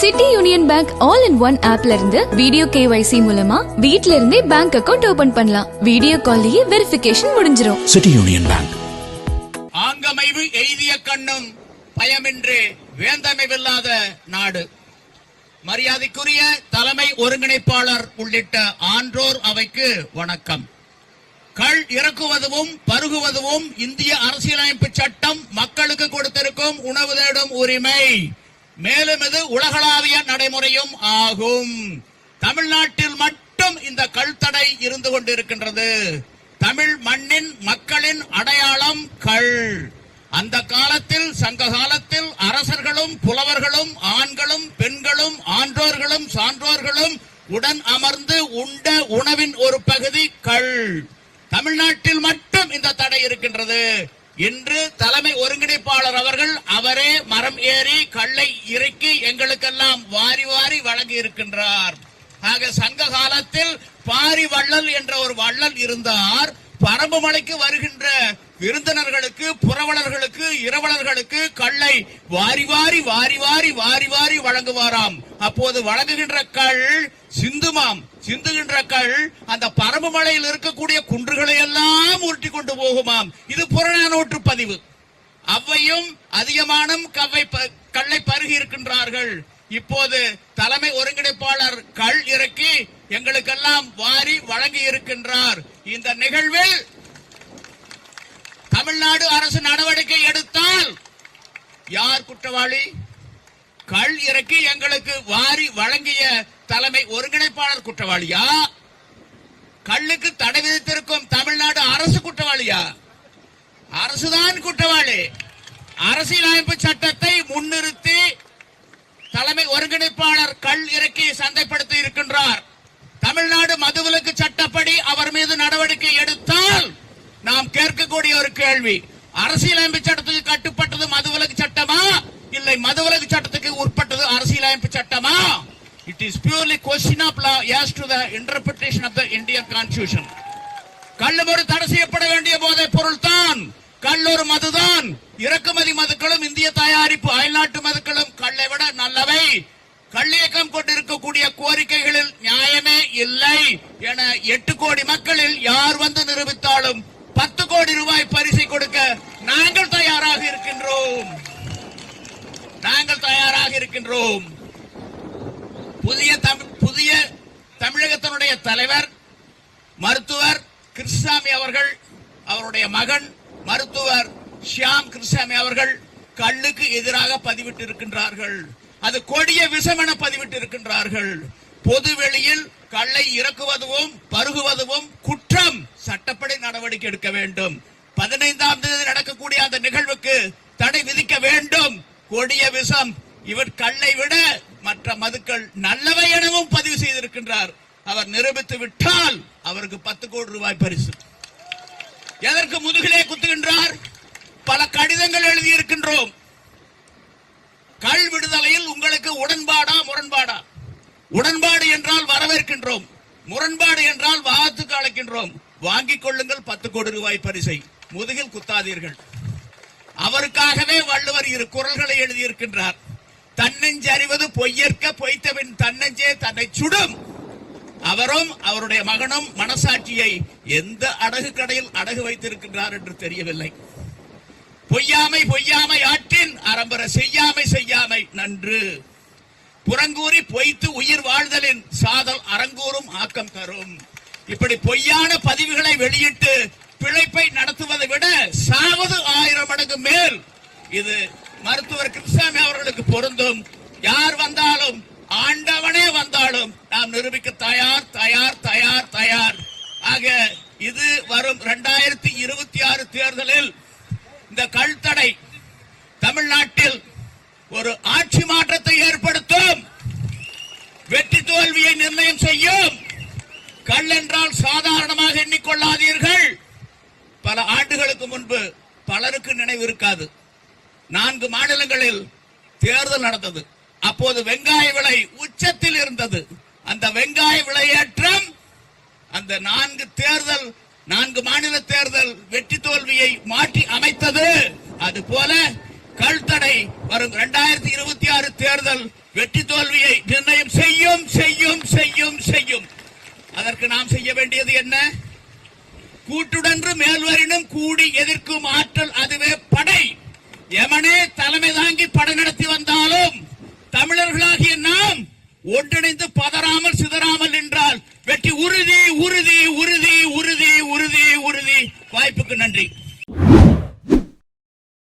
City Union Bank all in one ஆப்ல இருந்து video KYC மூலமா வீட்ல இருந்தே பேங்க் அக்கவுண்ட் ஓபன் பண்ணலாம். வீடியோ கால்லயே வெரிஃபிகேஷன் முடிஞ்சிரும். City Union Bank. ஆங்கமைவு எய்திய கண்ணும் பயமின்றி வேந்தமைவில்லாத நாடு. மரியாதைக்குரிய தலைமை ஒருங்கிணைப்பாளர் உள்ளிட்ட ஆன்றோர் அவைக்கு வணக்கம். கள் இறக்குவதும் பருகுவதும் இந்திய அரசியலமைப்பு சட்டம் மக்களுக்கு கொடுத்திருக்கும் உணவு தேடும் உரிமை. மேலும் இது உலகளாவிய நடைமுறையும் ஆகும். தமிழ்நாட்டில் மட்டும் இந்த கள் தடை இருந்து கொண்டிருக்கின்றது. தமிழ் மண்ணின் மக்களின் அடையாளம் கள். அந்த காலத்தில் சங்க காலத்தில் அரசர்களும் புலவர்களும் ஆண்களும் பெண்களும் ஆன்றோர்களும் சான்றோர்களும் உடன் அமர்ந்து உண்ட உணவின் ஒரு பகுதி கள். தமிழ்நாட்டில் மட்டும் இந்த தடை இருக்கின்றது. இன்று தலைமை ஒருங்கிணைப்பாளர் அவர்கள் அவரே மரம் ஏறி கல்லை இறக்கி எங்களுக்கெல்லாம் வாரி வாரி வழங்கி இருக்கின்றார். ஆக சங்க காலத்தில் பாரி வள்ளல் என்ற ஒரு வள்ளல் இருந்தார். பரம்பு மலைக்கு வருகின்ற விருந்தினர்களுக்கு புரவலர்களுக்கு இரவலர்களுக்கு கல்லை வாரி வாரி வாரி வாரி வாரி வாரி வழங்குவாராம். அப்போது வழங்குகின்ற கள் சிந்துமாம். சிந்துகின்ற கள் அந்த பரம்பு மலையில் இருக்கக்கூடிய குன்றுகளை எல்லாம் உருட்டி கொண்டு போகுமாம். இது புறநானூற்று பதிவு. அவ்வையும் அதிகமான கல்லை பருகி இருக்கின்றார்கள். இப்போது தலைமை ஒருங்கிணைப்பாளர் கள் இறக்கி எங்களுக்கெல்லாம் வாரி வழங்கி இருக்கின்றார். இந்த நிகழ்வில் தமிழ்நாடு அரசு நடவடிக்கை எடுத்தால் யார் குற்றவாளி? கள் இறக்கி எங்களுக்கு வாரி வழங்கிய தலைமை ஒருங்கிணைப்பாளர் குற்றவாளியா? கல்லுக்கு தடை விதித்திருக்கும் தமிழ்நாடு அரசு குற்றவாளியா? அரசுதான் குற்றவாளி. அரசியலமைப்பு சட்டத்தை முன்னிறுத்தி தலைமை ஒருங்கிணைப்பாளர் கள் இறக்கி சந்தைப்படுத்தி இருக்கின்றார். தமிழ்நாடு மதுவிலக்கு சட்டப்படி அவர் மீது நடவடிக்கை எடுத்தால் நாம் கேட்கக்கூடிய ஒரு கேள்வி, அரசியலமைப்பு சட்டத்துக்கு கட்டுப்பட்டது மதுவிலக்கு சட்டமா இல்லை மதுவிலக்கு சட்டத்துக்கு உட்பட்டது அரசியலமைப்பு சட்டமா? It is purely question of law as to the interpretation of the Indian Constitution. கள்ளு ஒரு தடை செய்யப்பட வேண்டிய போதை பொருள் தான். கல்லொரு மதுதான். இறக்குமதி மதுக்களும் இந்திய தயாரிப்பு அயல்நாட்டு மதுக்களும் கல்லை விட நல்லவை. கள்ளியக்கம் கொண்டிருக்கக்கூடிய கோரிக்கைகளில் நியாயமே இல்லை என 8 கோடி மக்களில் யார் வந்து நிரூபித்தாலும் 10 கோடி ரூபாய் பரிசை கொடுக்க நாங்கள் தயாராக இருக்கின்றோம். புதிய தமிழகத்தினுடைய தலைவர் மருத்துவர் கிருஷ்ணசாமி அவர்கள், அவருடைய மகன் மருத்துவர் ஷியாம் கிருஷ்ணசாமி அவர்கள் கல்லுக்கு எதிராக பதிவிட்டு இருக்கின்றார்கள். அது கொடிய விஷம் என பதிவிட்டு இருக்கின்றார்கள். பொது வெளியில் கல்லை இறக்குவதும் பருகுவதும் குற்றம். சட்டப்படி நடவடிக்கை எடுக்க வேண்டும். 15ஆம் தேதி நடக்கக்கூடிய அந்த நிகழ்வுக்கு தடை விதிக்க வேண்டும். கொடிய விஷம். இவர் கல்லை விட மற்ற மதுக்கள் நல்லவை எனவும் பதிவு செய்திருக்கின்றார். அவர் நிரூபித்து விட்டால் அவருக்கு 10 கோடி ரூபாய் பரிசு. எதற்கு முதுகிலே குத்துகின்றார்? பல கடிதங்கள் எழுதியிருக்கின்றோம். கள் விடுதலையில் உங்களுக்கு உடன்பாடா முரண்பாடா? உடன்பாடு என்றால் வரவேற்கின்றோம், முரண்பாடு என்றால் வாத்துக்கு அழைக்கின்றோம். வாங்கிக் கொள்ளுங்கள் 10 கோடி ரூபாய் பரிசை. முதுகில் குத்தாதீர்கள். அவருக்காகவே வள்ளுவர் 2 குறள்களை எழுதியிருக்கின்றார். தன்னெஞ்சு அறிவது பொய்யற்க பொய்த்தவின் தன்னெஞ்சே தன்னை சுடும். அவரும் அவருடைய மகனும் மனசாட்சியை எந்த அடகு கடையில் அடகு வைத்திருக்கின்றார் என்று தெரியவில்லை. பொய்யாமை பொய்யாமை ஆற்றின் அறம்பெற செய்யாமை செய்யாமை நன்று. புறங்கூறி பொய்த்து உயிர் வாழ்தலின் சாதல் அரங்கூறும் ஆக்கம் தரும். இப்படி பொய்யான பதிவுகளை வெளியிட்டு பிழைப்பை நடத்துவதை விட சாவது 1000 மடங்கு மேல். இது மருத்துவர் கிருஷ்ணசாமி அவர்களுக்கு பொருந்தும். யார் வந்தாலும், ஆண்டவனே வந்தாலும் நாம் நிரூபிக்க தயார் தயார் தயார் தயார். ஆக இது வரும் 2026 தேர்தலில் இந்த கள் தடை தமிழ்நாட்டில் ஒரு ஆட்சி மாற்றத்தை ஏற்படுத்தும். வெற்றி தோல்வியை நிர்ணயம் செய்யும். கள் என்றால் சாதாரணமாக எண்ணிக்கொள்ளாதீர்கள். பல ஆண்டுகளுக்கு முன்பு பலருக்கு நினைவு இருக்காது, 4 மாநிலங்களில் தேர்தல் நடந்தது. அப்போது வெங்காய விலை உச்சத்தில் இருந்தது. அந்த வெங்காய விலையேற்றம் அந்த 4 மாநில தேர்தல் வெற்றி தோல்வியை மாற்றி அமைத்தது. அதுபோல கல்தடை வரும் 2026 தேர்தல் வெற்றி தோல்வியை நிர்ணயம் செய்யும் செய்யும் செய்யும் செய்யும். அதற்கு நாம் செய்ய வேண்டியது என்ன? கூட்டுடன்று மேல்வரினும் கூடி எதிர்க்கும் ஆற்றல், அதுவே படை. எமனே தலைமை தாங்கி படை நடத்தி வந்தாலும் தமிழர்களாகிய நாம் ஒன்றிணைந்து பதறாமல் சிதறாமல் நின்றால் வெற்றி உறுதி உறுதி